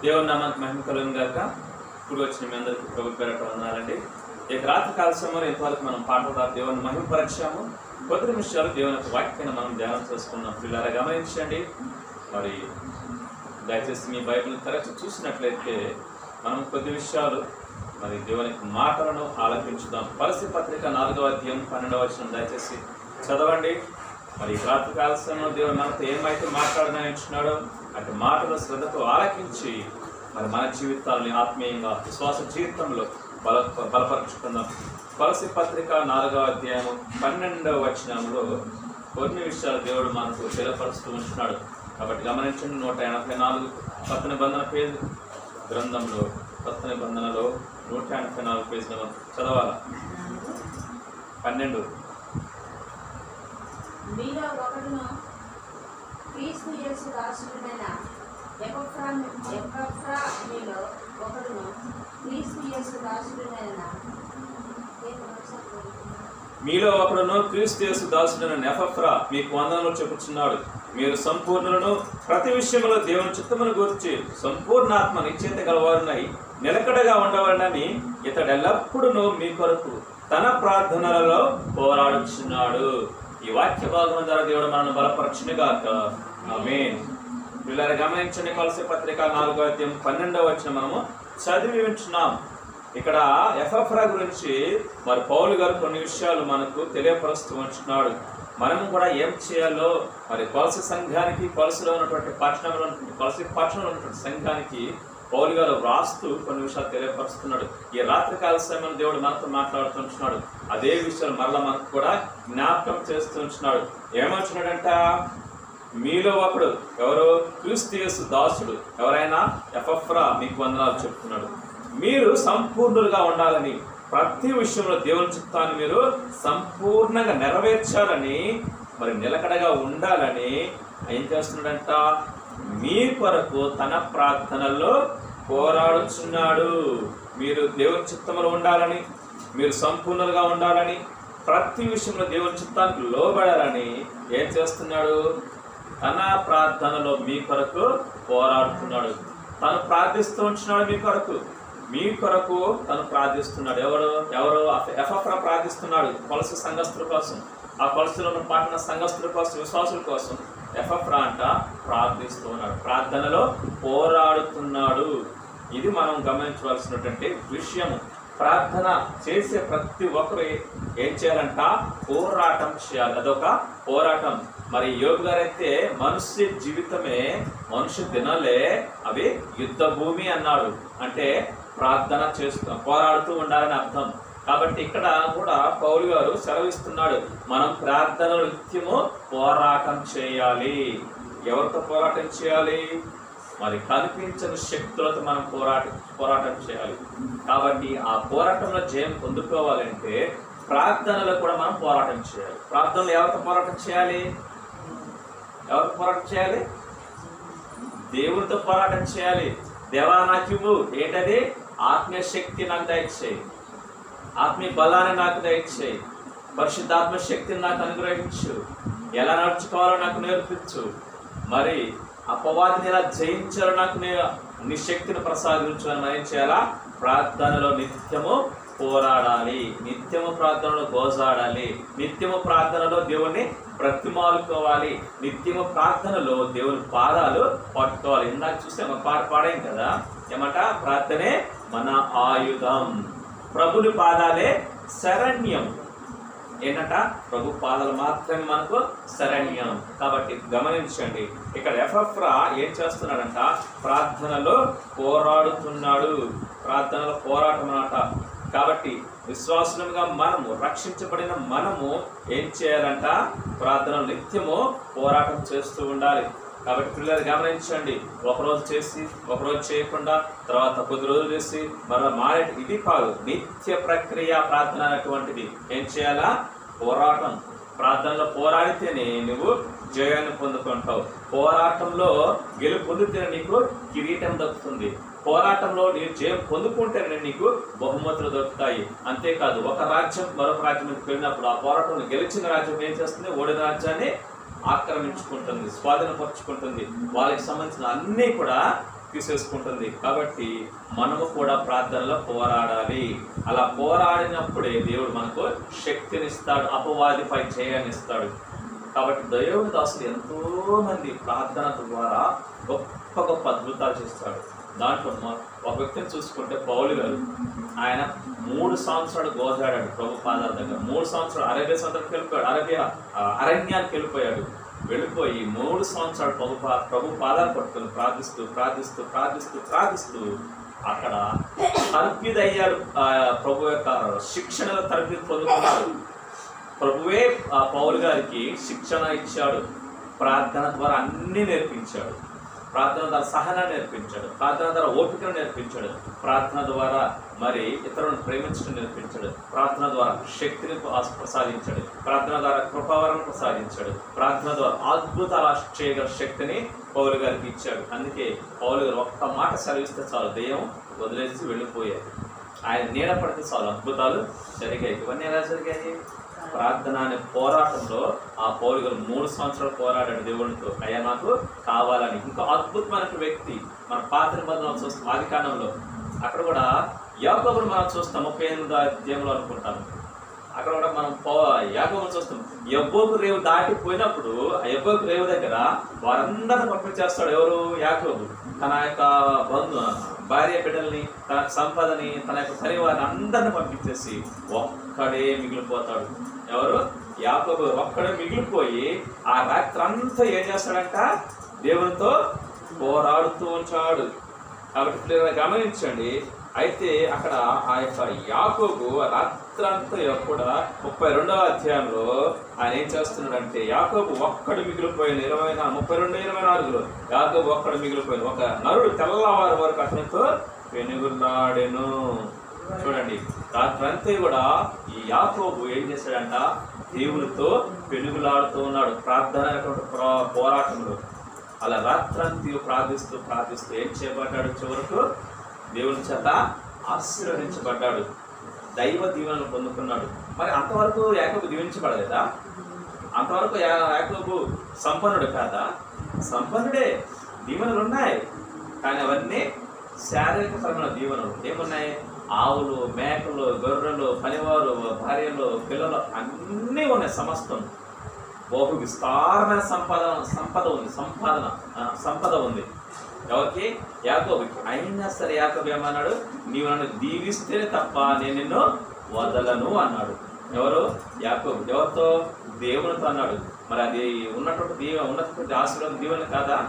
దేవుని నామానికి మహిమ కలుగును గాక. ఇప్పుడు వచ్చిన మీ అందరికీ ప్రభు పేరట వందనాలండి. ఇక రాత్రి కాల సమయంలో ఇంతవరకు మనం పాటల ద్వారా దేవుని మహిమపరిచాము. కొద్ది నిమిషాలు దేవుని యొక్క వాక్యాన్ని మనం ధ్యానం చేసుకున్నాం. పిల్లరా గమనించండి. మరి దయచేసి మీ బైబిల్ తెరచి చూసినట్లయితే మనం కొద్ది విషయాలు మరి దేవుని మాటలను ఆలపించుదాం. పరిస్థితి పత్రిక 4వ అధ్యాయం 12వ వచనం దయచేసి చదవండి. మరి రాత్రి కాల సమయంలో దేవుడు మనతో ఏమైతే మాట్లాడనాడు అటు మాటల శ్రద్ధతో ఆలకించి మరి మన జీవితాలని ఆత్మీయంగా విశ్వాస జీవితంలో బలపరుచుకుందాం. పరిస్థితి పత్రిక 4వ అధ్యాయం 12వ వచనంలో కొన్ని విషయాలు దేవుడు మనకు తెలియపరుస్తూ ఉంటున్నాడు. కాబట్టి గమనించండి. 184 కొత్త నిబంధన పేజీ గ్రంథంలో కొత్త నిబంధనలో 184 పేజీలో చదవాలా. 12 మీలో ఒకడును క్రీస్తు యేసు దాసుడైన ఎపఫ్రా మీలో ఒకడును క్రీస్తు యేసు దాసుడైన మీలో ఒకడును క్రీస్తు యేసు దాసుడైన ఎపఫ్రా మీకు వందనములు చెప్పుచున్నాడు. మీరు సంపూర్ణులను ప్రతి విషయంలో దేవుని చిత్తమును గురించి సంపూర్ణాత్మ నిశ్చయిత గలవారునై నిలకడగా ఉండవాలని ఇతడు ఎల్లప్పుడూ మీ కొరకు తన ప్రార్థనలలో పోరాడుచున్నాడు. ఈ వాక్య భాగం ద్వారా దేవుడు మనల్ని బలపరచునుగాక. ఆమేన్. వీళ్ళని గమనించండి. కొలస్సీ పత్రిక 4వ అధ్యాయం 12వ వచనం మనము చదివి ఉంటున్నాం. ఇక్కడ ఎపఫ్రా గురించి మరి పౌలు గారు కొన్ని విషయాలు మనకు తెలియపరుస్తూ ఉంటున్నాడు. మనము కూడా ఏం చేయాలో మరి కొలస్సీ సంఘానికి కొలస్సీలో ఉన్నటువంటి పట్టణంలో కొలస్సీ పట్టణంలో ఉన్నటువంటి సంఘానికి పౌలు గారు వ్రాస్తూ కొన్ని విషయాలు తెలియపరుస్తున్నాడు. ఈ రాత్రి కాల సమయంలో దేవుడు మనతో మాట్లాడుతుంటున్నాడు. అదే విషయాలు మరలా మనకు కూడా జ్ఞాపకం చేస్తూ ఉంటున్నాడు. ఏమంటున్నాడంట? మీలో ఒకడు ఎవరు? క్రీస్తు యేసు దాసుడు ఎవరైనా ఎపఫ్రా మీకు వందనాలు చెప్తున్నాడు. మీరు సంపూర్ణులుగా ఉండాలని, ప్రతి విషయంలో దేవుని చిత్తాన్ని మీరు సంపూర్ణంగా నెరవేర్చాలని, మరి నిలకడగా ఉండాలని ఏం చేస్తున్నాడంట? మీ కొరకు తన ప్రార్థనల్లో పోరాడుచున్నాడు. మీరు దేవుని చిత్తంలో ఉండాలని, మీరు సంపూర్ణంగా ఉండాలని, ప్రతి విషయంలో దేవుని చిత్తానికి లోబడాలని ఏం చేస్తున్నాడు? తన ప్రార్థనలో మీ కొరకు పోరాడుతున్నాడు. తను ప్రార్థిస్తూ ఉంటున్నాడు. మీ కొరకు తను ప్రార్థిస్తున్నాడు. ఎవరు ఎపఫ్రా ప్రార్థిస్తున్నాడు కొలస్సీ సంఘస్థుల కోసం, ఆ కొలస్సీలో ఉన్న పట్టణ సంఘస్థుల కోసం, విశ్వాసుల కోసం ఎపఫ్రా అంట ప్రార్థిస్తూ ఉన్నాడు, ప్రార్థనలో పోరాడుతున్నాడు. ఇది మనం గమనించవలసినటువంటి విషయము. ప్రార్థన చేసే ప్రతి ఒక్కరు ఏం చేయాలంట? పోరాటం చేయాలి. అదొక పోరాటం. మరి యోబు గారైతే మనుష్య జీవితమే, మనుష్య దినాలే అవి యుద్ధ భూమి అన్నాడు. అంటే ప్రార్థన పోరాడుతూ ఉండాలని అర్థం. కాబట్టి ఇక్కడ కూడా పౌలు గారు సెలవిస్తున్నాడు, మనం ప్రార్థనలు నిత్యము పోరాటం చేయాలి. ఎవరితో పోరాటం చేయాలి? మరి కనిపించని శక్తులతో మనం పోరాటం చేయాలి. కాబట్టి ఆ పోరాటంలో జయం పొందుకోవాలంటే ప్రార్థనలో కూడా మనం పోరాటం చేయాలి. ప్రార్థనలో ఎవరితో పోరాటం చేయాలి? ఎవరితో పోరాటం చేయాలి? దేవుడితో పోరాటం చేయాలి. దేవా నాకు ఇవ్వు. ఏంటది? ఆత్మీయ శక్తి నాకు దయచేయి, ఆత్మీయ బలాన్ని నాకు దయచేయి, పరిశుద్ధాత్మ శక్తిని నాకు అనుగ్రహించు, ఎలా నడుచుకోవాలో నాకు నేర్పించు, మరి అపవాదిని ఎలా జయించాలో నాకు నీ శక్తిని ప్రసాదించు అని మనం ఏం చేయాలా? ప్రార్థనలో నిత్యము పోరాడాలి, నిత్యము ప్రార్థనలో గోజాడాలి, నిత్యము ప్రార్థనలో దేవుణ్ణి బ్రతిమాలుకోవాలి, నిత్యము ప్రార్థనలో దేవుని పాదాలు పట్టుకోవాలి. ఇందాక చూస్తే ఒక పాట పాడాం కదా, ఏమంట? ప్రార్థనే మన ఆయుధం, ప్రభుని పాదాలే శరణ్యం. ఏంటంట? ప్రభు పాదాలు మాత్రమే మనకు శరణ్యం. కాబట్టి గమనించండి, ఇక్కడ ఎపఫ్రా ఏం చేస్తున్నాడంట? ప్రార్థనలో పోరాడుతున్నాడు. ప్రార్థనలో పోరాటం అన్నమాట. కాబట్టి విశ్వాసులుగా మనము, రక్షించబడిన మనము ఏం చేయాలంట? ప్రార్థనలు నిత్యము పోరాటం చేస్తూ ఉండాలి. కాబట్టి పిల్లలు గమనించండి, ఒకరోజు చేసి ఒకరోజు చేయకుండా తర్వాత కొద్ది రోజులు చేసి మరలా మారే ఇది కాదు. నిత్య ప్రక్రియ ప్రార్థన అనేటువంటిది. ఏం చేయాలా? పోరాటం. ప్రార్థనలో పోరాడితేనే నువ్వు జయాన్ని పొందుకుంటావు. పోరాటంలో గెలుపు పొందితేనే నీకు కిరీటం దక్కుతుంది. పోరాటంలో నీవు జయం పొందుకుంటేనే నీకు బహుమతులు దొరుకుతాయి. అంతేకాదు, ఒక రాజ్యం మరొక రాజ్యం వెళ్ళినప్పుడు ఆ పోరాటంలో గెలిచిన రాజ్యం ఏం చేస్తుంది? ఓడిన రాజ్యాన్ని ఆక్రమించుకుంటుంది, స్వాధీనపరుచుకుంటుంది. వాళ్ళకి సంబంధించిన అన్నీ కూడా తీసేసుకుంటుంది. కాబట్టి మనము కూడా ప్రార్థనలో పోరాడాలి. అలా పోరాడినప్పుడే దేవుడు మనకు శక్తినిస్తాడు, అపవాదిపై జయాన్నిస్తాడు. కాబట్టి దేవుని దాసులు ఎంతో మంది ప్రార్థన ద్వారా గొప్ప గొప్ప అద్భుతాలు చేస్తాడు. దాంట్లో ఒక వ్యక్తిని చూసుకుంటే పౌలు గారు, ఆయన 3 సంవత్సరాలు గోజాడాడు ప్రభు పాదాల దగ్గర. 3 సంవత్సరాలు అరేబియా సంవత్సరానికి వెళ్ళిపోయాడు, అరణ్యానికి వెళ్ళిపోయి 3 సంవత్సరాలు ప్రభు పాదాలు పట్టుకొని ప్రార్థిస్తూ అక్కడ తర్ఫీదయ్యాడు. ప్రభు యొక్క శిక్షణలో తర్ఫీదు పొందుకున్నాడు. ప్రభువే పౌలు గారికి శిక్షణ ఇచ్చాడు, ప్రార్థన ద్వారా అన్నీ నేర్పించాడు. ప్రార్థన ద్వారా సహనాన్ని నేర్పించాడు, ప్రార్థన ద్వారా ఓపికను నేర్పించాడు, ప్రార్థన ద్వారా మరి ఇతరులను ప్రేమించడం నేర్పించాడు, ప్రార్థన ద్వారా శక్తిని ప్రసాదించాడు, ప్రార్థన ద్వారా కృపావరం ప్రసాదించాడు, ప్రార్థన ద్వారా అద్భుతాలు చేయగల శక్తిని పౌలు గారికి ఇచ్చాడు. అందుకే పౌలు గారు ఒక్క మాట సెలవిస్తే చాలు, దెయ్యం వదిలేసి వెళ్ళిపోయారు. ఆయన నీడ పడితే చాలు అద్భుతాలు జరిగాయి. ఇవన్నీ ఎలా జరిగాయి? ప్రార్థన అనే పోరాటంలో ఆ పౌలు గారు 3 సంవత్సరాలు పోరాడాడు దేవునితో, అయ్యా నాకు కావాలని. ఇంకో అద్భుతమైన వ్యక్తి మన పాత నిబంధనలు చూస్తాం, ఆదికాండంలో అక్కడ కూడా యాకోబును మనం చూస్తాం, 38వ అధ్యాయంలో అనుకుంటాను. అక్కడ కూడా మనం యాకోబును చూస్తాం. యబ్బోకు రేవు దాటిపోయినప్పుడు ఆ యబ్బోకు రేవు దగ్గర వారందరిని పంపించేస్తాడు. ఎవరు? యాకోబు. తన యొక్క భార్య బిడ్డల్ని, తన సంపదని, తన యొక్క పరివారిని అందరిని పంపించేసి ఒక్కడే మిగిలిపోతాడు. ఎవరు? యాకోబు ఒక్కడే మిగిలిపోయి ఆ రాత్రి అంతా ఏం చేస్తాడంట? దేవునితో పోరాడుతూ ఉంచాడు. కాబట్టి గమనించండి. అయితే అక్కడ ఆ యొక్క యాకోబు రాత్రంతా కూడా 32వ అధ్యాయంలో ఆయన ఏం చేస్తున్నాడంటే, యాకోబు ఒక్కడు మిగిలిపోయిన 32:24లో యాకోబు ఒక్కడు మిగిలిపోయిన ఒక నరుడు తెల్లవారి వరకు అతనితో పెనుగులాడెను. చూడండి, రాత్రంతా కూడా ఈ యాకోబు ఏం చేశాడంట? దేవునితో పెనుగులాడుతూ ఉన్నాడు ప్రార్థన పోరాటంలో. అలా రాత్రంతా ప్రార్థిస్తూ ఏం చేయబడ్డాడు? చివరకు దేవుని చేత ఆశీర్వదించబడ్డాడు, దైవ దీవెనలు పొందుకున్నాడు. మరి అంతవరకు యాకోబు దీవించబడలేదా? అంతవరకు యాకోబు సంపన్నుడు కాదా? సంపన్నుడే, దీవెనలు ఉన్నాయి. కానీ అవన్నీ శారీరకపరమైన దీవెనలు. ఏమున్నాయి? ఆవులు, మేకలు, గొర్రెలు, పనివారు, భార్యలు, పిల్లలు అన్నీ ఉన్నాయి. సమస్తం బహు విస్తారమైన సంపద ఉంది. ఎవరికి? యాకోబుకి. అయినా సరే యాకోబు ఏమన్నాడు? నీవు నన్ను దీవిస్తేనే తప్ప నేను నిన్ను వదలను అన్నాడు. ఎవరు? యాకోబు. ఎవరితో? దేవునితో అన్నాడు. మరి అది ఉన్నటువంటి ఆశీర్వాదం దీవెన కాదా?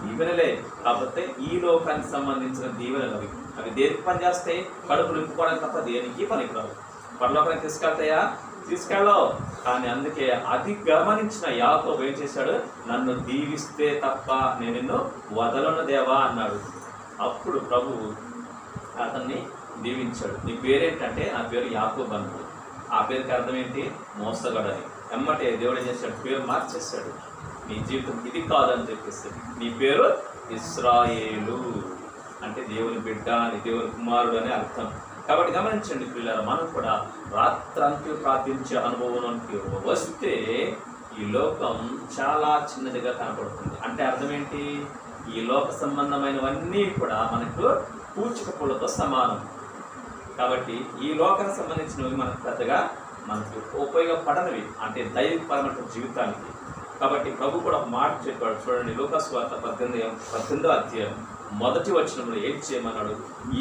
దీవెనలే. కాకపోతే ఈ లోకానికి సంబంధించిన దీవెనలు అవి దేనికి పని చేస్తాయి? కడుపు నింపుకోవడానికి తప్ప దేనికి పనికిరావు. పరలోకానికి తీసుకెళ్తాయా? తీసుకెళ్ళవు. కానీ అందుకే అది గమనించిన యాకోబు ఏం చేశాడు? నన్ను దీవిస్తే తప్ప నేను నిన్ను వదలను దేవా అన్నాడు. అప్పుడు ప్రభువు అతన్ని దీవించాడు. నీ పేరేంటంటే, నా పేరు యాకోబు అన్నాడు. ఆ పేరుకి అర్థం ఏంటి? మోసగాడని. ఎమ్మటే దేవుడు ఏం చేశాడు? పేరు మార్చేశాడు. నీ జీవితం ఇది కాదని చెప్పేసి నీ పేరు ఇశ్రాయేలు, అంటే దేవుని బిడ్డ అని, దేవుని కుమారుడు అని అర్థం. కాబట్టి గమనించండి పిల్లలు, మనం కూడా రాత్రంతా ప్రార్థించే అనుభవంలోకి వస్తే ఈ లోకం చాలా చిన్నదిగా కనపడుతుంది. అంటే అర్థం ఏంటి? ఈ లోక సంబంధమైనవన్నీ కూడా మనకు పూచిక పుల్లతో సమానం. కాబట్టి ఈ లోకానికి సంబంధించినవి మనకు పెద్దగా మనకు ఉపయోగపడనివి, అంటే దైవికపరమైన జీవితానికి. కాబట్టి ప్రభు కూడా ఒక మాట చెప్పాడు. చూడండి, లూకా సువార్త 18వ అధ్యాయం 1వ వచనంలో ఏం చేయమన్నాడు?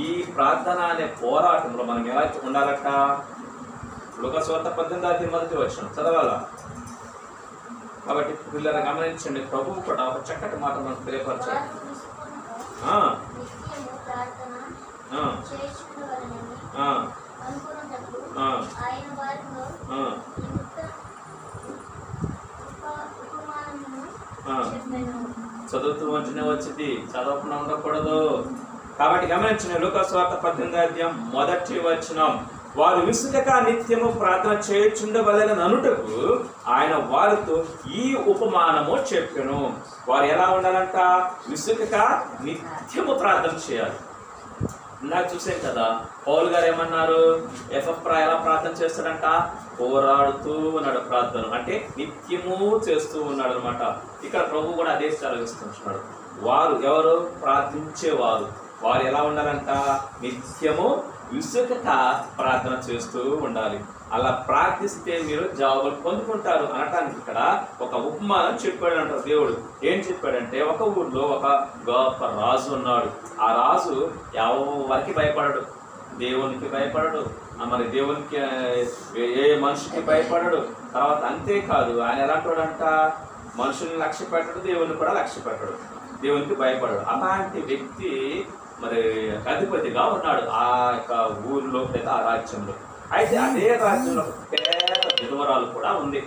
ఈ ప్రార్థన అనే పోరాటంలో మనం ఎలా ఉండాలట? లూకా సువార్త 18వ అధ్యాయం 1వ వచనం చదవాలా? కాబట్టి పిల్లలు గమనించండి, ప్రభువు కూడా ఒక చక్కటి మాట మనకు తెలియపరచాడు. చదువుతూ ఉంటేనే వచ్చింది, చదవకుండా ఉండకూడదు. కాబట్టి గమనించిన లూకా సువార్త 18వ అధ్యాయం 1వ వచనం, వారు విసుగక నిత్యము ప్రార్థన చేయుచుండవలెనని అనుటకు ఆయన వారితో ఈ ఉపమానము చెప్పెను. వారు ఎలా ఉండాలంట? విసుగక నిత్యము ప్రార్థన చేయాలి. నాకు చూసాం కదా, పౌలు గారు ఏమన్నారు? ఎఫ్రా ఎలా ప్రార్థన చేస్తాడంట? పోరాడుతూ ఉన్నాడు ప్రార్థన, అంటే నిత్యము చేస్తూ ఉన్నాడు అనమాట. ఇక్కడ ప్రభు కూడా అదే సెలవిస్తున్నాడు. వారు ఎవరు? ప్రార్థించేవారు. వారు ఎలా ఉండాలంట? నిత్యము విసుకక ప్రార్థన చేస్తూ ఉండాలి. అలా ప్రార్థిస్తే మీరు జవాబులు పొందుకుంటారు అనటానికి ఇక్కడ ఒక ఉపమానం చెప్పాడంట దేవుడు. ఏం చెప్పాడంటే, ఒక ఊర్లో ఒక గొప్ప రాజు ఉన్నాడు. ఆ రాజు ఎవరికి భయపడడు, దేవునికి భయపడడు, మరి దేవునికి ఏ మనిషికి భయపడడు. తర్వాత అంతేకాదు, ఆయన ఎలాంటివాడంట? మనుషుల్ని లక్ష్య పెట్టడు, దేవుని కూడా లక్ష్య పెట్టడు, దేవునికి భయపడడు. అలాంటి వ్యక్తి మరి అధిపతిగా ఉన్నాడు ఆ యొక్క ఊరిలో లేదా ఆ రాజ్యంలో. అయితే అదే రాజ్యంలో ఒక పేద విధవరాలు కూడా ఉంది.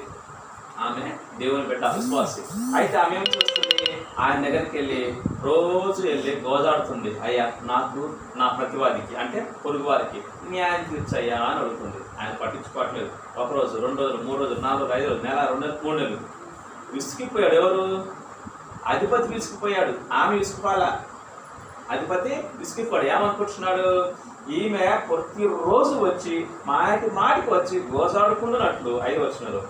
ఆమె దేవుని బిడ్డ, విశ్వాసి. అయితే ఆమె ఏం చేస్తుంది? ఆయన దగ్గరికి రోజు వెళ్ళి గోదాడుతుంది. అయ్యా, నాకు నా ప్రతివాదికి అంటే పొరుగు వారికి న్యాయం తీర్చయ్యా అని అడుగుతుంది. ఆయన పట్టించుకోవట్లేదు. ఒకరోజు, 2 రోజులు, 3 రోజులు, 4 రోజులు, 5 రోజులు, నెల, 2 నెలలు, 3 నెలలు విసిగిపోయాడు. ఎవరు? అధిపతి విసిగిపోయాడు. ఆమె విసిగిపోవాలా? అధిపతి విసిగిపోయాడు. ఏమనుకుంటున్నాడు? ఈమె ప్రతిరోజు వచ్చి మాటికి వచ్చి గోజాడుకున్నట్లు 5 వచనంలో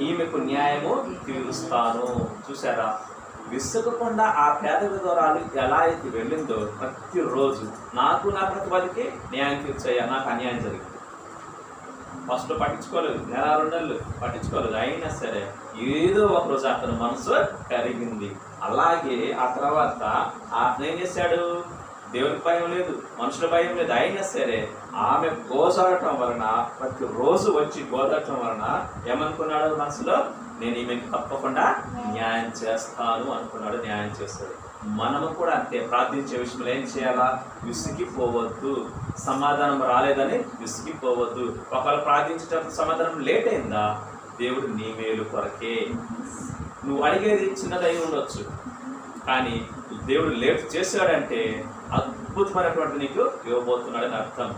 ఈమెకు న్యాయము తీరుస్తాను. చూసారా? విసుగకుండా ఆ పేద విధవరాలు ఎలా అయితే వెళ్ళిందో, ప్రతిరోజు నాకు నా ప్రతివాదికి న్యాయం తీర్చయ్యా, నాకు అన్యాయం జరిగింది. ఫస్ట్ పట్టించుకోలేదు, నెల 2 నెలలు పట్టించుకోలేదు. అయినా సరే ఏదో ఒక రోజు అతని మనసు కరిగింది. అలాగే ఆ తర్వాత అతను ఏం చేశాడు? దేవునికి భయం లేదు, మనుషుల భయం లేదు. అయినా సరే ఆమె గోజాడటం వలన, ప్రతిరోజు వచ్చి గోజాడటం వలన ఏమనుకున్నాడు మనసులో? నేను ఈమెకి తప్పకుండా న్యాయం చేస్తాను అనుకున్నాడు. న్యాయం చేస్తాడు. మనము కూడా అంతే. ప్రార్థించే విషయంలో ఏం చేయాలా? విసిగిపోవద్దు. సమాధానం రాలేదని విసిగిపోవద్దు. ఒకవేళ ప్రార్థించేటప్పుడు సమాధానం లేట్ అయిందా, దేవుడు నీ మేలు కొరకే. నువ్వు అడిగేది చిన్నదై ఉండొచ్చు, కానీ దేవుడు లేట్ చేశాడంటే అద్భుతమైనటువంటి నీకు ఇవ్వబోతున్నాడని అర్థం.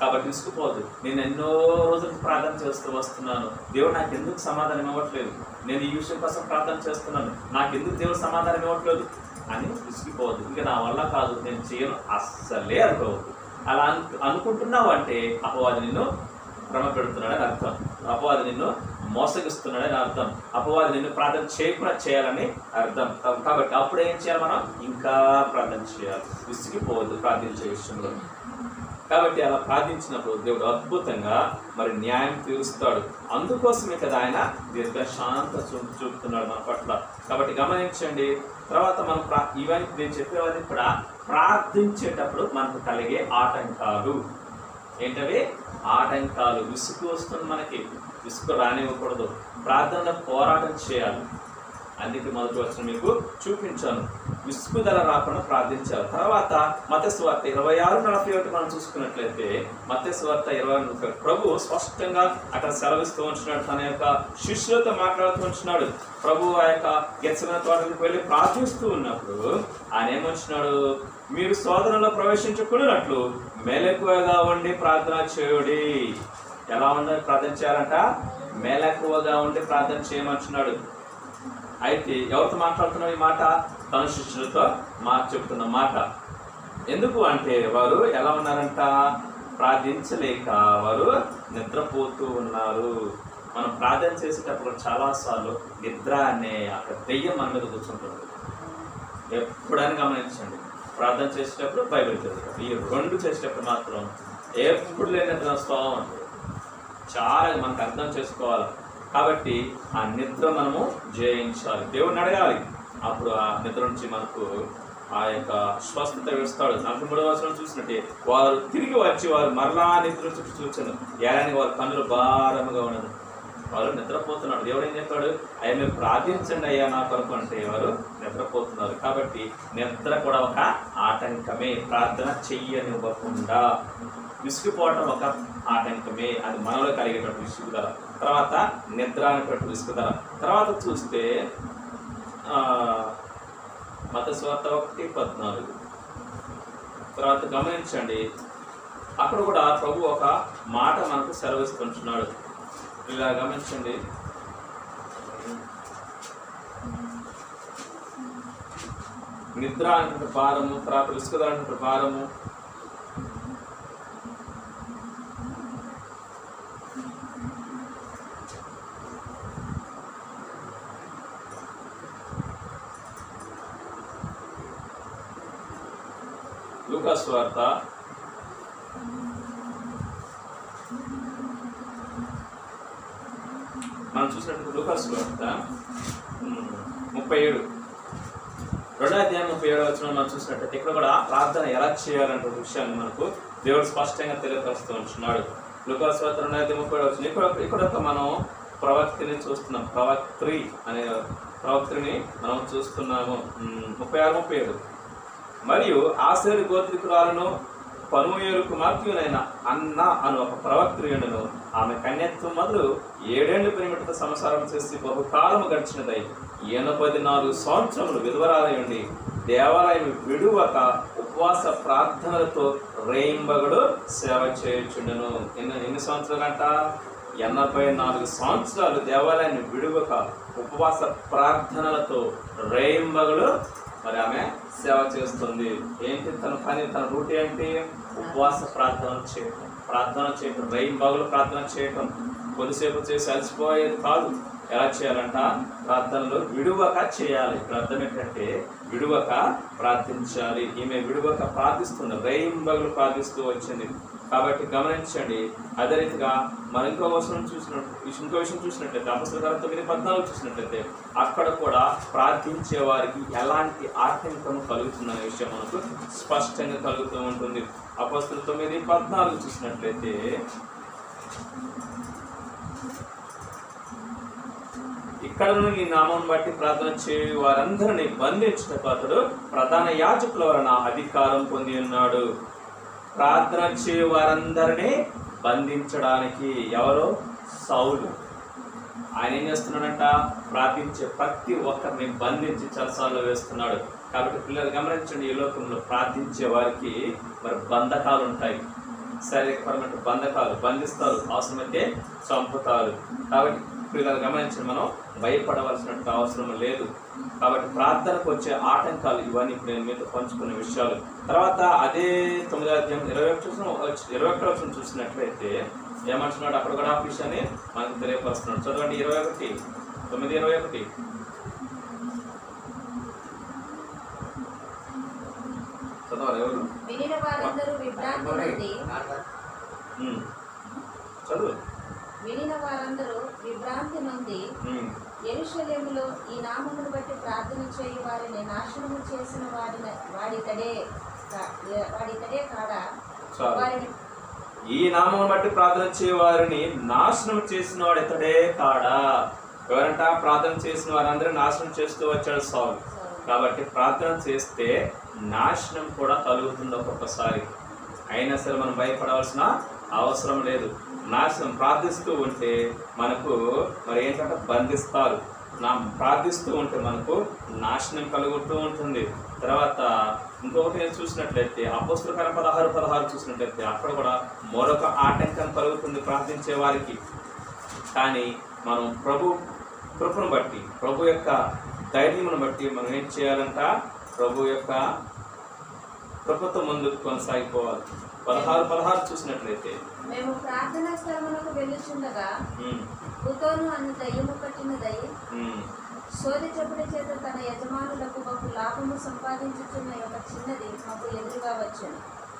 కాబట్టి విసుకుపోవద్దు. నేను ఎన్నో రోజులు ప్రార్థన చేస్తూ వస్తున్నాను, దేవుడు నాకు ఎందుకు సమాధానం ఇవ్వట్లేదు, నేను ఈ విషయం కోసం ప్రార్థన చేస్తున్నాను, నాకు ఎందుకు దేవుడు సమాధానం ఇవ్వట్లేదు అని విసిగిపోవద్దు. ఇంకా నా వల్ల కాదు, నేను చేయను అస్సలే అనుకోవద్దు. అలా అనుకుంటున్నావు అంటే అపవాది నిన్ను భ్రమ పెడుతున్నాడని అర్థం. అపవాది నిన్ను మోసగిస్తున్నాడని అర్థం. అపవాది నిన్ను ప్రార్థన చేయకుండా చేయాలని అర్థం. కాబట్టి అప్పుడు ఏం చేయాలి? మనం ఇంకా ప్రార్థన చేయాలి. విసిగిపోవద్దు ప్రార్థించే విషయంలో. కాబట్టి అలా ప్రార్థించినప్పుడు దేవుడు అద్భుతంగా మరి న్యాయం తీరుస్తాడు. అందుకోసమే కదా ఆయన దీర్ఘశాంత చూపుతున్నాడు మన పట్ల. కాబట్టి గమనించండి. తర్వాత మనం ఇవన్నీ నేను చెప్పేవాడిని కూడా ప్రార్థించేటప్పుడు మనకు కలిగే ఆటంకాలు ఏంటవి? ఆటంకాలు. విసుగు వస్తుంది మనకి, విసుగు రానివ్వకూడదు. ప్రార్థనలో పోరాటం చేయాలి. అందుకే మొదటి వచనం మీకు చూపించాను. విసుగుదల రాకుండా ప్రార్థించాలి. తర్వాత మత్తయి సువార్త 26:41 మనం చూసుకున్నట్లయితే, మత్తయి సువార్త 26:41 ప్రభు స్పష్టంగా అక్కడ సెలవిస్తూ ఉంటున్నాడు. తన యొక్క శిష్యులతో మాట్లాడుతూ ఉంటున్నాడు. ప్రభు ఆ యొక్క గెత్సేమనే తోటలకు వెళ్ళి ప్రార్థిస్తూ ఉన్నప్పుడు ఆయన ఏమంటున్నాడు? మీరు శోధనలో ప్రవేశించకున్నట్లు మెలకువగా ఉండి ప్రార్థన చేయుడి. ఎలా ఉండాలి ప్రార్థన చేయాలంట? మెలకువగా ఉండి ప్రార్థన చేయమంటున్నాడు. అయితే ఎవరితో మాట్లాడుతున్నాం ఈ మాట? తన శిష్యులతో చెప్తున్న మాట. ఎందుకు అంటే వారు ఎలా ఉన్నారంట? ప్రార్థించలేక వారు నిద్రపోతూ ఉన్నారు. మనం ప్రార్థన చేసేటప్పుడు చాలాసార్లు నిద్ర అనే అక్కడ దెయ్యం మన మీద కూర్చుంటుంది. ఎప్పుడైనా గమనించండి. ప్రార్థన చేసేటప్పుడు బైబిల్ చదివేటప్పుడు, ఈ 2 చేసేటప్పుడు మాత్రం ఎప్పుడు లేని నిద్ర వస్తూ ఉంటుంది. చాలా మనకు అర్థం చేసుకోవాలి. కాబట్టి ఆ నిద్ర మనము జయించాలి. దేవుడిని అడగాలి. అప్పుడు ఆ నిద్ర నుంచి మనకు ఆ యొక్క స్వస్థత ఇస్తాడు. 43వ వచనం చూసినట్టే, వారు తిరిగి వచ్చి వారు మరలా నిద్ర చుట్టూ చూచాను. ఏడాది వారి కన్నులు భారముగా ఉన్నది. వారు నిద్రపోతున్నారు. దేవుడు ఏం చెప్పాడు? అయ్యా మీరు ప్రార్థించండి అయ్యా నా కొరకు అంటే వారు నిద్రపోతున్నారు. కాబట్టి నిద్ర కూడా ఒక ఆటంకమే. ప్రార్థన చెయ్యనివ్వకుండా విసిగిపోవటం ఒక ఆటంకమే. అది మనలో కలిగేటటువంటి విసుగుదల. తర్వాత నిద్ర అనేటువంటి విసుగుదల. తర్వాత చూస్తే మత్తయి సువార్త 1:14 తర్వాత గమనించండి. అక్కడ కూడా ప్రభు ఒక మాట మనకు సెలవిస్తుంటున్నాడు. ఇలా గమనించండి. నిద్ర అనేటువంటి భారము, తర్వాత విసుగుదల అనేటువంటి భారము. లూకా సువార్త 37 2వ అధ్యాయం 37వ వచనం మనం చూసినట్లయితే ఇక్కడ కూడా ప్రార్థన ఎలా చేయాలంటే విషయాన్ని మనకు దేవుడు స్పష్టంగా తెలియపరుస్తూ ఉంటున్నాడు. లూకా సువార్త 2వ అధ్యాయం 37వ వచనం ఇక్కడ మనం ప్రవక్తిని చూస్తున్నాం. ప్రవక్తిని మనం చూస్తున్నాము. 36-37 మరియు ఆశేరు గోత్రికురాలను పనుయేలు కుమార్తెనైన అన్న అను ఒక ప్రవక్త్రియుడును. ఆమె కన్యత్వం మొదలు 7 ఏళ్ల పరిమిత సంసారం చేసి బహుకాలము గడిచినదై 84 సంవత్సరములు విధవరాలై ఉండి దేవాలయం విడువక ఉపవాస ప్రార్థనలతో రేయింబగడు సేవ చేయుచుండెను. ఎన్ని సంవత్సరాలంట? 84 సంవత్సరాలు దేవాలయాన్ని విడువక ఉపవాస ప్రార్థనలతో రేయింబగడు మరి ఆమె సేవ చేస్తుంది. ఏంటి తన పని, తన రూట్ ఏంటి? ఉపవాస ప్రార్థన చేయటం, రేయింబగలు ప్రార్థన చేయటం. కొద్దిసేపు చేసి అలసిపోయేది కాదు. ఎలా చేయాలంట? ప్రార్థనలో విడువక చేయాలి. ఇక్కడ అర్థం ఏంటంటే విడువక ప్రార్థించాలి. ఈమె విడువక ప్రార్థిస్తుంది, రేయింబగలు ప్రార్థిస్తూ వచ్చింది. కాబట్టి గమనించండి. అదే రీతిగా మనం ఇంకో విషయం చూసినట్లయితే అపొస్తలుల కార్యాలు 9:14 చూసినట్లయితే అక్కడ కూడా ప్రార్థించే వారికి ఎలాంటి ఆటంకము కలుగుతుందనే విషయం మనకు స్పష్టంగా కలుగుతూ ఉంటుంది. అపొస్తలుల 9:14 చూసినట్లయితే ఇక్కడ ఈ నామం బట్టి ప్రార్థన చేయు వారందరినీ బంధించుటకు అతడు ప్రధాన యాజకుల వలన అధికారం పొంది ఉన్నాడు. ప్రార్థన చేయు వారందరినీ బంధించడానికి ఎవరు? సౌలు. ఆయన ఏం చేస్తున్నాడంట? ప్రార్థించే ప్రతి ఒక్కరిని బంధించి చెరసాలలో వేస్తున్నాడు. కాబట్టి పిల్లలు గమనించండి, ఈ లోకంలో ప్రార్థించే వారికి మరి బంధకాలు ఉంటాయి. శారీరకపరమైన బంధకాలు, బంధిస్తారు, అవసరమైతే చంపుతారు. కాబట్టి పిల్లలు గమనించండి, మనం భయపడవలసిన అవసరం లేదు. కాబట్టి ప్రార్థనకు వచ్చే ఆటంకాలు ఇవన్నీ ఇప్పుడు నేను మీతో పంచుకునే విషయాలు. తర్వాత అదే 9వ అధ్యాయం 21 చూసినట్లయితే ఏమంటున్నాడు? అక్కడ కూడా ఆ విషయాన్ని మనకు తెలియపరుస్తున్నాడు. చదవండి 9:21 చదవాలి. ఎవరు చదువు. వినిన వారందరూ విభ్రాంతి నొంది యెరూషలేములో ఈ నామమును బట్టి ప్రార్థన చేయు వారిని నాశనము చేసిన వాడితడే కాడా? ఈ నామమును బట్టి ప్రార్థన చేయు వారిని నాశనం చేసిన వాడు ఇతడే కాడా? ఎవరంట? ప్రార్థన చేసిన వారందరూ నాశనం చేస్తూ వచ్చాడు సౌలు. కాబట్టి ప్రార్థన చేస్తే నాశనం కూడా కలుగుతుంది ఒక్కొక్కసారి. అయినా సరే మనం భయపడవలసిన అవసరం లేదు. నాశనం ప్రార్థిస్తూ ఉంటే మనకు మరి ఏంటంటే బంధిస్తారు. ప్రార్థిస్తూ ఉంటే మనకు నాశనం కలుగుతూ ఉంటుంది. తర్వాత ఇంకొకటి నేను చూసినట్లయితే అపొస్తలుల కార్యాలు 16:16 చూసినట్లయితే అక్కడ కూడా మరొక ఆటంకం కలుగుతుంది ప్రార్థించే వారికి. కానీ మనం ప్రభు కృపను బట్టి, ప్రభు యొక్క ధైర్యమును బట్టి మనం ఏం చేయాలంట? ప్రభు యొక్క కృపతో ముందుకు కొనసాగిపోవాలి. 16:16 చూసినట్లయితే మేము ప్రార్థనా స్థలమునకు వెళ్ళుచుండగా బుతోను అను దయ్యము పట్టినదై సోది చెప్పుల చేత తన యజమానులకు బహు లాభము సంపాదించుతున్న ఒక చిన్నది మాకు ఎదురుగా వచ్చాను.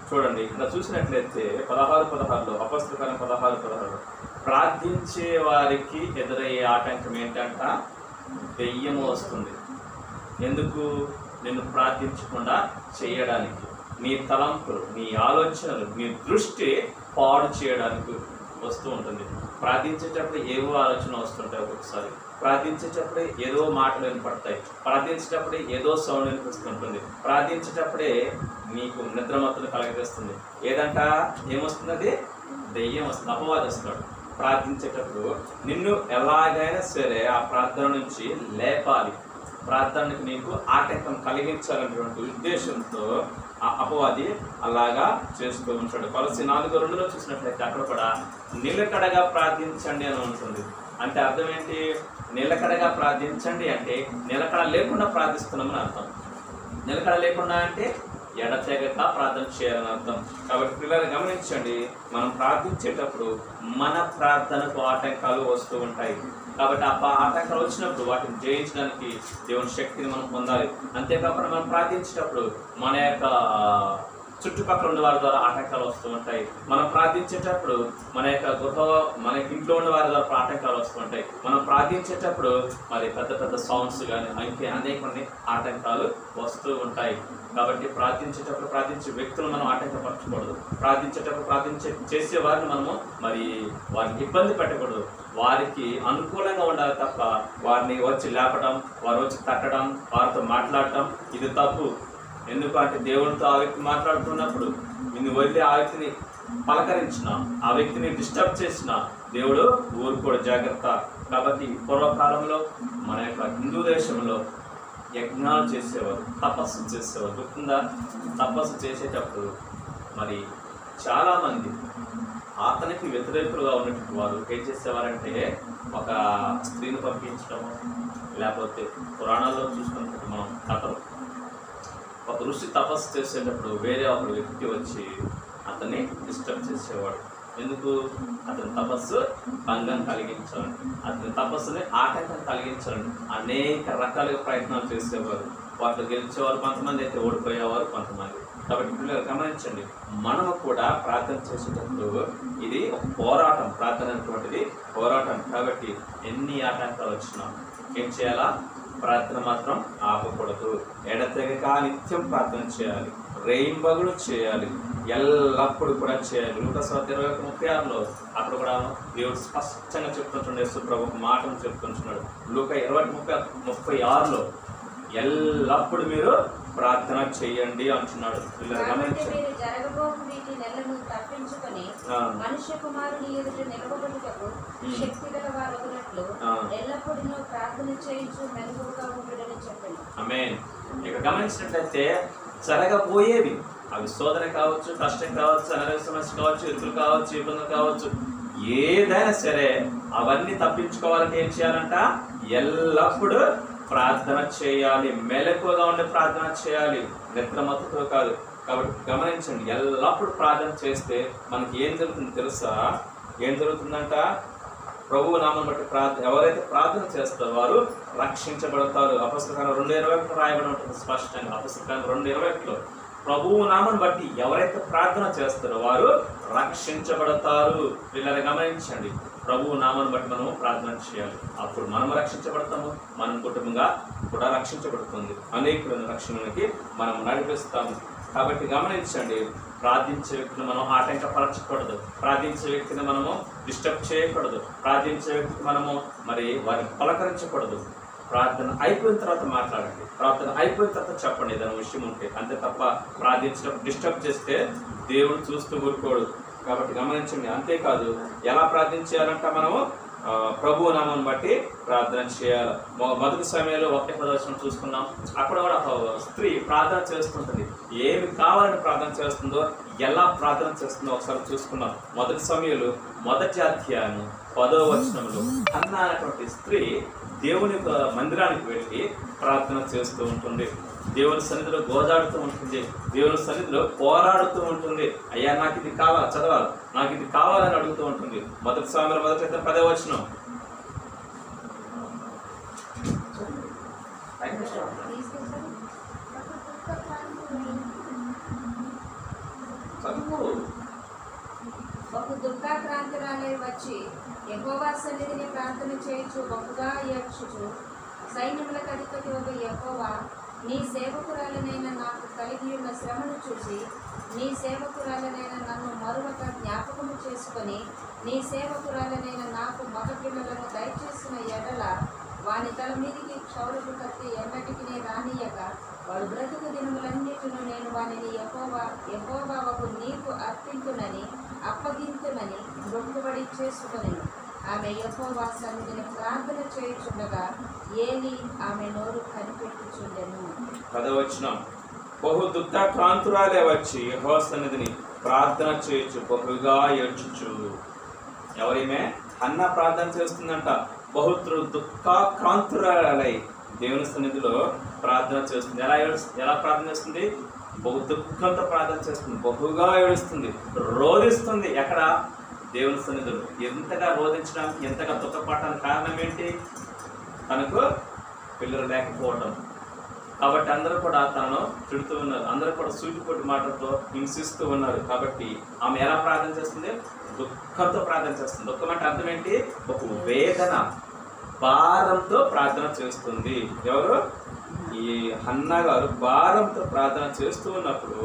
చూడండి, ఇక్కడ చూసినట్లయితే 16:16 అపొస్తలుల కార్యాలు 16:16 ప్రార్థించే వారికి ఎదురయ్యే ఆటంకం ఏంటంట? దెయ్యము వస్తుంది. ఎందుకు? నిన్ను ప్రార్థించకుండా చేయడానికి, నీ తలంపులు, నీ ఆలోచనలు, నీ దృష్టి పాడు చేయడానికి వస్తూ ఉంటుంది. ప్రార్థించేటప్పుడు ఏవో ఆలోచన వస్తుంటాయి. ఒక్కొక్కసారి ప్రార్థించేటప్పుడే ఏదో మాటలు వినపడతాయి. ప్రార్థించేటప్పుడే ఏదో సౌండ్ వినిపిస్తుంటుంది. ప్రార్థించేటప్పుడే నీకు నిద్రమత్తులు కలగజేస్తుంది. ఏదంట? ఏమొస్తుంది? అది దెయ్యం వస్తుంది, అపవాది వస్తున్నాడు. ప్రార్థించేటప్పుడు నిన్ను ఎలాగైనా సరే ఆ ప్రార్థన నుంచి లేపాలి, ప్రార్థనకు నీకు ఆటంకం కలిగించాలనేటువంటి ఉద్దేశంతో ఆ అపవాది అలాగా చేస్తూ ఉంటాడు. కొలస్సీ 4:2 చూసినట్లయితే అక్కడ కూడా నిలకడగా ప్రార్థించండి అని ఉంటుంది. అంటే అర్థం ఏంటి? నిలకడగా ప్రార్థించండి అంటే నిలకడ లేకుండా ప్రార్థిస్తున్నామని అర్థం. నిలకడ లేకుండా అంటే ఎడతెగక ప్రార్థన చేయాలని అర్థం. కాబట్టి పిల్లలు గమనించండి, మనం ప్రార్థించేటప్పుడు మన ప్రార్థనకు ఆటంకాలు వస్తూ ఉంటాయి. కాబట్టి ఆ ఆటంకాలు వచ్చినప్పుడు వాటిని జయించడానికి దేవుని శక్తిని మనం పొందాలి. అంతేకాకుండా మనం ప్రార్థించేటప్పుడు మన యొక్క చుట్టుపక్కల ఉన్న వారి ద్వారా ఆటంకాలు వస్తూ ఉంటాయి. మనం ప్రార్థించేటప్పుడు మన ఇంట్లో ఉన్న వారి ద్వారా ఆటంకాలు వస్తూ ఉంటాయి. మనం ప్రార్థించేటప్పుడు మరి పెద్ద పెద్ద సౌండ్స్ కానీ అనేక ఆటంకాలు వస్తూ ఉంటాయి. కాబట్టి ప్రార్థించే వ్యక్తులు మనం ఆటంకపరచకూడదు. చేసే వారిని మనము మరి వారికి ఇబ్బంది పెట్టకూడదు. వారికి అనుకూలంగా ఉండాలి తప్ప వారిని వచ్చి లేపడం, వారు వచ్చి తట్టడం, వారితో మాట్లాడటం ఇది తప్పు. ఎందుకంటే దేవునితో ఆ వ్యక్తి మాట్లాడుతున్నప్పుడు నిన్ను వదిలి ఆ వ్యక్తిని పలకరించిన, ఆ వ్యక్తిని డిస్టర్బ్ చేసిన దేవుడు ఊరుకోడు, జాగ్రత్త. కాబట్టి పూర్వకాలంలో మన యొక్క హిందూ దేశంలో యజ్ఞాలు చేసేవారు, తపస్సు చేసేవారు. గుర్తుందా? తపస్సు చేసేటప్పుడు మరి చాలామంది అతనికి వ్యతిరేకులుగా ఉన్నటువంటి వారు ఏం చేసేవారంటే ఒక స్త్రీని పంపించడం, లేకపోతే పురాణాల్లో చూసుకున్నట్టు మనం కథలు, ఒక ఋషి తపస్సు చేసేటప్పుడు వేరే ఒక వ్యక్తి వచ్చి అతన్ని డిస్టర్బ్ చేసేవాడు. ఎందుకు? అతని తపస్సు భంగం కలిగించాలని, అతని తపస్సుని ఆటంకం కలిగించాలని అనేక రకాలుగా ప్రయత్నాలు చేసేవారు. వాటిలో గెలిచేవారు కొంతమంది, అయితే ఓడిపోయేవారు కొంతమంది. కాబట్టి పిల్లలు గమనించండి, మనము కూడా ప్రార్థన చేసేటప్పుడు ఇది ఒక పోరాటం. ప్రార్థన అనేటువంటిది పోరాటం. కాబట్టి ఎన్ని ఆటంకాలు వచ్చినా ఏం చేయాలా? ప్రార్థన మాత్రం ఆపకూడదు. ఎడతెగక నిత్యం ప్రార్థన చేయాలి, రేయింబగులు చేయాలి, ఎల్లప్పుడు కూడా చేయాలి. లూకాసు 21:36 అక్కడ కూడా దేవుడు స్పష్టంగా చెప్తుంటున్నాడు. యేసు ప్రభు ఒక మాటను చెప్తుంటున్నాడు. లూకా 20:36 ఎల్లప్పుడు మీరు ప్రార్థన చేయండి అంటున్నాడు. మనుష్య కుమారుని ఎదుట నిలవబడుటకు శక్తి గల వారగునట్లు ఎల్లప్పుడూ ప్రార్థన చేయించు మెలకువగా ఉండుడని చెప్పాను. ఆమేన్. ఇక గమనించినట్లయితే జరగబోయేవి, అవి శోధన కావచ్చు, కష్టం కావచ్చు, అనారోగ్య సమస్య కావచ్చు, ఎదురు కావచ్చు, ఇబ్బందులు కావచ్చు, ఏదైనా సరే అవన్నీ తప్పించుకోవాలంటే ఏం చేయాలంట? ఎల్లప్పుడూ ప్రార్థన చేయాలి, మెలకువగా ఉండే ప్రార్థన చేయాలి, నిద్రమత్తుతో కాదు. కాబట్టి గమనించండి, ఎల్లప్పుడు ప్రార్థన చేస్తే మనకి ఏం జరుగుతుంది తెలుసా? ఏం జరుగుతుందంట? ప్రభువు నామం బట్టి ఎవరైతే ప్రార్థన చేస్తారో వారు రక్షించబడతారు. అపొస్తలుల 2:21 రాయబడి ఉంటుంది స్పష్టంగా. అపొస్తలుల 2:21 ప్రభువు నామం బట్టి ఎవరైతే ప్రార్థన చేస్తారో వారు రక్షించబడతారు. వీళ్ళని గమనించండి, ప్రభువు నామాన్ని బట్టి మనము ప్రార్థన చేయాలి. అప్పుడు మనము రక్షించబడతాము, మన కుటుంబంగా కూడా రక్షించబడుతుంది. అనేకులను రక్షణకి మనం నడిపిస్తాము. కాబట్టి గమనించండి, ప్రార్థించే వ్యక్తిని మనం ఆటంకపరచకూడదు, ప్రార్థించే వ్యక్తిని మనము డిస్టర్బ్ చేయకూడదు, ప్రార్థించే వ్యక్తికి మనము మరి వారిని పలకరించకూడదు. ప్రార్థన అయిపోయిన తర్వాత మాట్లాడండి, ప్రార్థన అయిపోయిన తర్వాత చెప్పండి ఏదైనా విషయం ఉంటే. అంతే తప్ప ప్రార్థించినప్పుడు డిస్టర్బ్ చేస్తే దేవుడు చూస్తూ ఊరుకోడు. కాబట్టి గమనించండి. అంతేకాదు, ఎలా ప్రార్థించాలంట? మనము ప్రభువు నామాన్ని బట్టి ప్రార్థన చేయాలి. మొదటి సమయంలో 1:10 చూసుకున్నాం. అక్కడ కూడా ఒక స్త్రీ ప్రార్థన చేస్తుంటుంది. ఏమి కావాలని ప్రార్థన చేస్తుందో, ఎలా ప్రార్థన చేస్తుందో ఒకసారి చూసుకున్నాం. మొదటి సమయంలో 1వ అధ్యాయం 10వ వచనంలో హన్నా అనేటువంటి స్త్రీ దేవుని మందిరానికి వెళ్ళి ప్రార్థన చేస్తూ ఉంటుంది. దేవుని సన్నిధిలో గోజాడుతూ ఉంటుంది, దేవుని సన్నిధిలో పోరాడుతూ ఉంటుంది. అయ్యా నాకు ఇది కావాలి, చదవాలి, నాకు ఇది కావాలని అడుగుతూ ఉంటుంది. మొదటి సామెతల 10వ వచనం. బహు దుఃఖాక్రాంతురాలై వచ్చి యెహోవా సన్నిధిని ప్రార్థన చేయించు బహుగా ఏడ్చుచు, సైన్యములకు అధిపతి ఒక యెహోవా, నీ సేవకురాలనైన నాకు కలిగి ఉన్న శ్రమను చూసి నీ సేవకురాలనైన నన్ను మరొక జ్ఞాపకము చేసుకొని నీ సేవకురాలనైన నాకు మగ పిల్లలను దయచేసిన ఎడల వాని తల మీదికి క్షౌరపు కత్తి ఎన్నటికి రానియక వాడు బ్రతుకు దినములన్నిటిను నేను వానిని యెహోవాకు నీకు అర్పించునని అప్పగింతునని మొక్కుబడి చేసుకొని ఆమె యెహోవా సన్నిధిని ప్రార్థన చేయుచుండగా ఏలీ ఆమె నోరు కనిపెట్టుచుండెను. 10వ వచనం. బహు దుఃఖాక్రాంతురాలే వచ్చి యెహోవా సన్నిధిని ప్రార్థన చేయొచ్చు, బహుగా ఏడ్చుచు. ఎవరిమే? హన్నా ప్రార్థన చేస్తుందంట. బహు దుఃఖాక్రాంతురాలై దేవుని సన్నిధిలో ప్రార్థన చేస్తుంది. ఎలా ప్రార్థన చేస్తుంది? బహు దుఃఖంతో ప్రార్థన చేస్తుంది, బహుగా ఏడుస్తుంది, రోధిస్తుంది. ఎక్కడ? దేవుని సన్నిధిలో. ఎంతగా రోధించడానికి, ఎంతగా దుఃఖపడటానికి కారణం ఏంటి? తనకు పిల్లలు లేకపోవడం, కాబట్టి అందరూ కూడా తనను తిడుతూ ఉన్నారు, అందరూ కూడా సూటిపోటి మాటలతో హింసిస్తూ ఉన్నారు. కాబట్టి ఆమె ఎలా ప్రార్థన చేస్తుంది? దుఃఖంతో ప్రార్థన చేస్తుంది. దుఃఖం అంటే అర్థం ఏంటి? ఒక వేదన, భారంతో ప్రార్థన చేస్తుంది. ఎవరు? ఈ హన్నా గారు భారంతో ప్రార్థన చేస్తూ ఉన్నప్పుడు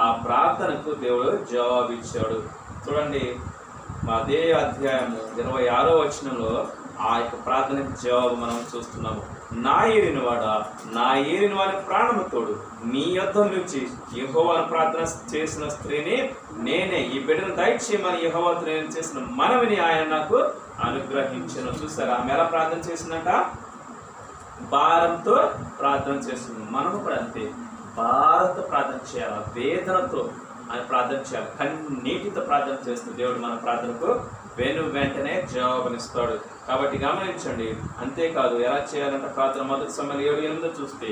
ఆ ప్రార్థనకు దేవుడు జవాబిచ్చాడు. చూడండి, అదే అధ్యాయము 26వ వచనంలో ఆ యొక్క ప్రార్థనకు జవాబు మనం చూస్తున్నాము. నా ఏలినవాడా, నా ఏలిన వారి ప్రాణము తోడు, నీ యొద్ద నుంచి యెహోవాను ప్రార్థన చేసిన స్త్రీని నేనే, ఈ బిడ్డను దయచేయమని యెహోవాతో నేను చేసిన మనవిని ఆయన నాకు అనుగ్రహించను. చూసారా ఆమె ఎలా ప్రార్థన చేసిందట? భారంతో ప్రార్థన చేస్తుంది. మనము కూడా అంతే, భారంతో ప్రార్థన చేయాలి, వేదనతో ఆయన ప్రార్థన చేయాలి, కన్నీటితో ప్రార్థన చేస్తే దేవుడు మన ప్రార్థనకు వెంటనే జవాబునిస్తాడు. కాబట్టి గమనించండి. అంతేకాదు ఎలా చేయాలంటే ప్రార్థన మొదటి సమయంలో 7:8 చూస్తే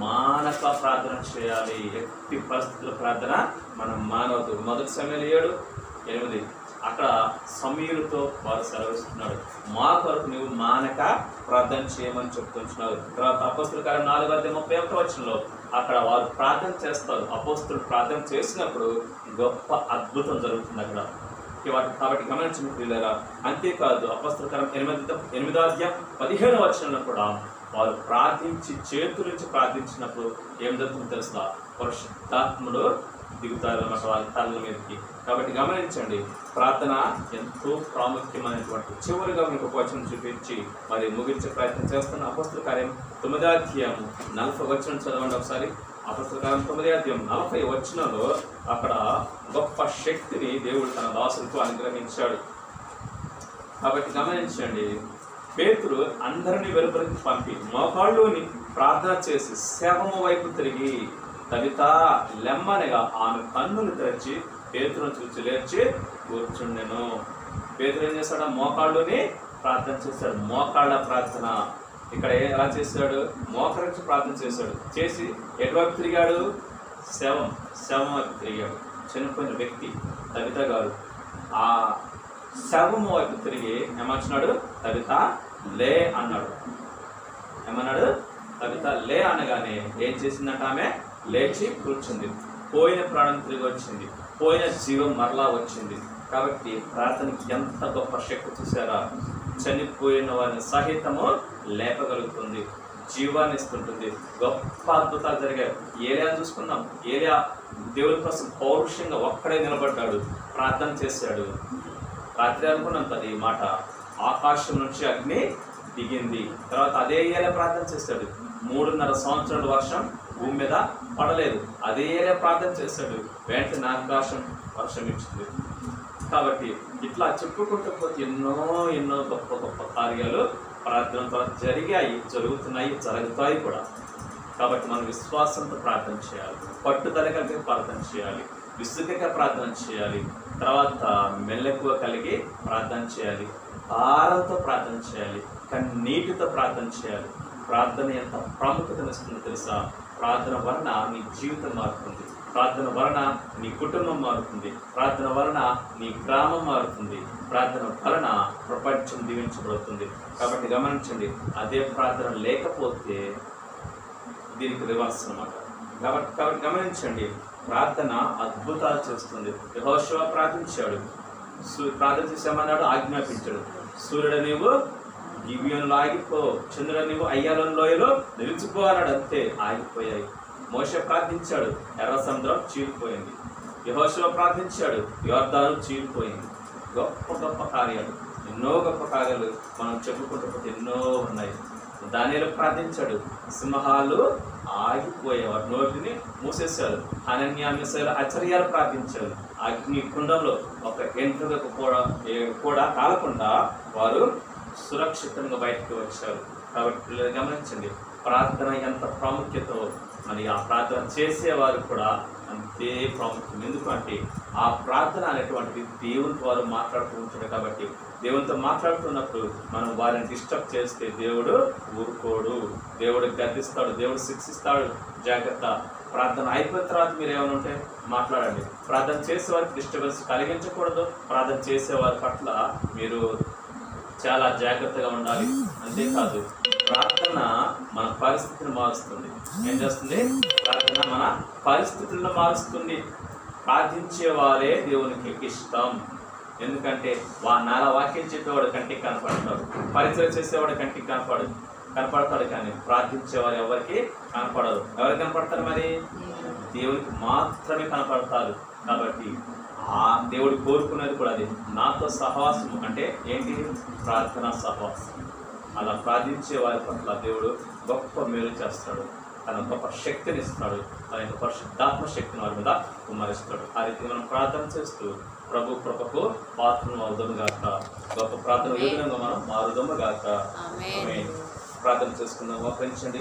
మానక ప్రార్థన చేయాలి. ఎట్టి పరిస్థితుల ప్రార్థన మనం మానవద్దు. మొదటి సమయంలో 7:8 అక్కడ సమీరుతో వారు సెలవిస్తున్నాడు, మా కొరకు నువ్వు మానక ప్రార్థన చేయమని చెప్తున్నాడు. తర్వాత అపోస్తుల కార్యం 4:31 వచనంలో అక్కడ వారు ప్రార్థన చేస్తారు. అపోస్తులు ప్రార్థన చేసినప్పుడు గొప్ప అద్భుతం జరుగుతుంది అక్కడ. కాబట్టి గమనించిన ప్రియులారా, అంతేకాదు అపోస్తుల కార్యం 8వ అధ్యాయం 15వ వచనంలో కూడా వారు ప్రార్థించి చేతులుంచి ప్రార్థించినప్పుడు ఏం జరుగుతుందో తెలుసా? పరిశుద్ధాత్ముడు దిగుతారు అన్నమాట వాళ్ళ తలల మీదకి. కాబట్టి గమనించండి, ప్రార్థన ఎంతో ప్రాముఖ్యమైనటువంటి. చివరిగా మీకు ఒక వచనం చూపించి మరి ముగించే ప్రయత్నం చేస్తున్న అపోస్తుల కార్యం 9వ అధ్యాయం 40వ వచనం చదవండి ఒకసారి. అపోస్తుల కార్యం 9వ అధ్యాయం 40వ వచనంలో అక్కడ గొప్ప శక్తిని దేవుడు తన దాసులకు అనుగ్రహించాడు. కాబట్టి గమనించండి, పేతురు అందరినీ వెలుపలికి పంపి మోకాళ్ళుని ప్రార్థన చేసి శవము వైపు తిరిగి తబితా లెమ్మనగా ఆమె కన్నులు తెరచి పేతురును చూచి లేచి కూర్చుండెను. పేతురు ఏం చేశాడు? మోకాళ్ళుని ప్రార్థన చేశాడు. మోకాళ్ళ ప్రార్థన. ఇక్కడ ఎలా చేశాడు? మోకరించి ప్రార్థన చేశాడు. చేసి ఎటువైపు తిరిగాడు? శవం వైపు తిరిగాడు. చనిపోయిన వ్యక్తి తబిత గారు ఆ శవం వైపు తిరిగి ఏమంటున్నాడు? తబిత లే అన్నాడు. ఏమన్నాడు? తబిత లే అనగానే ఏం చేసిందంట? ఆమె లేచి కూర్చుంది. పోయిన ప్రాణం తిరిగి వచ్చింది, పోయిన జీవం మరలా వచ్చింది. కాబట్టి ప్రార్థనకి ఎంత గొప్ప శక్తి చూసారా? చనిపోయిన వారిని సహితము లేపగలుగుతుంది, జీవాన్ని ఇస్తుంటుంది. గొప్ప అద్భుతాలు జరిగాయి. ఏలియా చూసుకుందాం. ఏలియా దేవుని కోసం పౌరుషంగా ఒక్కడే నిలబడ్డాడు, ప్రార్థన చేశాడు. రాత్రి అనుకున్నంత ఈ మాట, ఆకాశం నుంచి అగ్ని దిగింది. తర్వాత అదే ఏలియా ప్రార్థన చేశాడు. 3.5 సంవత్సరాల వర్షం భూమి మీద పడలేదు. అదే ఏలియా ప్రార్థన చేశాడు, వెంటనే ఆకాశం వర్షం ఇచ్చింది. కాబట్టి ఇట్లా చెప్పుకుంటూ పోతే ఎన్నో గొప్ప గొప్ప కార్యాలు ప్రార్థన ద్వారా జరిగాయి, జరుగుతున్నాయి, జరుగుతాయి కూడా. కాబట్టి మనం విశ్వాసంతో ప్రార్థన చేయాలి, పట్టుదల కలిగి ప్రార్థన చేయాలి, విసుగగా ప్రార్థన చేయాలి, తర్వాత మెల్లకువ కలిగి ప్రార్థన చేయాలి, భారంతో ప్రార్థన చేయాలి, కన్నీటితో ప్రార్థన చేయాలి. ప్రార్థన ఎంత ప్రాముఖ్యతనిస్తుందో తెలుసా? ప్రార్థన వలన నీ జీవితం మారుతుంది, ప్రార్థన వలన నీ కుటుంబం మారుతుంది, ప్రార్థన వలన నీ గ్రామం మారుతుంది, ప్రార్థన వలన ప్రపంచం దీవించబడుతుంది. కాబట్టి గమనించండి, అదే ప్రార్థన లేకపోతే దీనికి రివర్స్ అన్నమాట. కాబట్టి గమనించండి, ప్రార్థన అద్భుతాలు చేస్తుంది. యెహోషువ ప్రార్థించాడు, ప్రార్థన చేసామన్నాడు, ఆజ్ఞాపించాడు. సూర్యుడు నీవు గిబియోనులో ఆగిపో, చంద్రుడు నీవు అయ్యాలోని లోయలో నిలిచిపో అన్నాడు. అంతే, ఆగిపోయాయి. మోషే ప్రార్థించాడు, ఎర్ర సముద్రం చీలిపోయింది. యెహోషువ ప్రార్థించాడు, యోర్దాను చీలిపోయింది. గొప్ప గొప్ప కార్యాలు, ఎన్నో గొప్ప కార్యాలు మనం చెప్పుకుంటూ పోతే ఎన్నో ఉన్నాయి. దానియేలు ప్రార్థించాడు, సింహాలు ఆగిపోయేవారు, నోటిని మూసేశారు. హనన్యా మిషాయేలు ఆశ్చర్యాలు ప్రార్థించారు, అగ్ని కుండంలో ఒక ఎంట్రుకకు కూడా కాలకుండా వారు సురక్షితంగా బయటకు వచ్చారు. కాబట్టి గమనించండి, ప్రార్థన ఎంత ప్రాముఖ్యత, మరి ఆ ప్రార్థన చేసేవారు కూడా అంతే ప్రాముఖ్యం. ఎందుకంటే ఆ ప్రార్థన అనేటువంటిది దేవునితో వారు మాట్లాడుతూ ఉంటాడు. కాబట్టి దేవునితో మాట్లాడుతున్నప్పుడు మనం వారిని డిస్టర్బ్ చేస్తే దేవుడు ఊరుకోడు, దేవుడు గద్దిస్తాడు, దేవుడు శిక్షిస్తాడు. జాగ్రత్త. ప్రార్థన అయిపోయిన తర్వాత మీరు ఏమైనా ఉంటే మాట్లాడండి. ప్రార్థన చేసేవారికి డిస్టర్బెన్స్ కలిగించకూడదు. ప్రార్థన చేసేవారి పట్ల మీరు చాలా జాగ్రత్తగా ఉండాలి. అంతేకాదు ప్రార్థన మన పరిస్థితిని మారుస్తుంది. ఏం చేస్తుంది? ప్రార్థన మన పరిస్థితులను మారుస్తుంది. ప్రార్థించే వారే దేవునికి ఇష్టం. ఎందుకంటే నాలా వాక్యం చెప్పేవాడు కంటికి కనపడతాడు, పరిచయం చేసేవాడు కంటికి కనపడతాడు, కానీ ప్రార్థించేవారు ఎవరికి కనపడరు. ఎవరికి కనపడతారు? మరి దేవునికి మాత్రమే కనపడతారు. కాబట్టి ఆ దేవుడు కోరుకునేది కూడా అది, నాతో సహవాసం అంటే ఏంటి? ప్రార్థనా సహవాసం. అలా ప్రార్థించే వారి పట్ల దేవుడు గొప్ప మేలు చేస్తాడు, తన గొప్ప శక్తిని ఇస్తాడు, తన యొక్క పరిశుద్ధాత్మ శక్తిని వారి మీద కుమ్మరిస్తాడు. ఆ రీతి మనం ప్రార్థన చేస్తూ ప్రభు కృపకు పాత్రను అవుదాము గాక. గొప్ప ప్రార్థన విధంగా మనం మారుదాము గాక. ప్రార్థన చేసుకుందాం. మోకరించండి.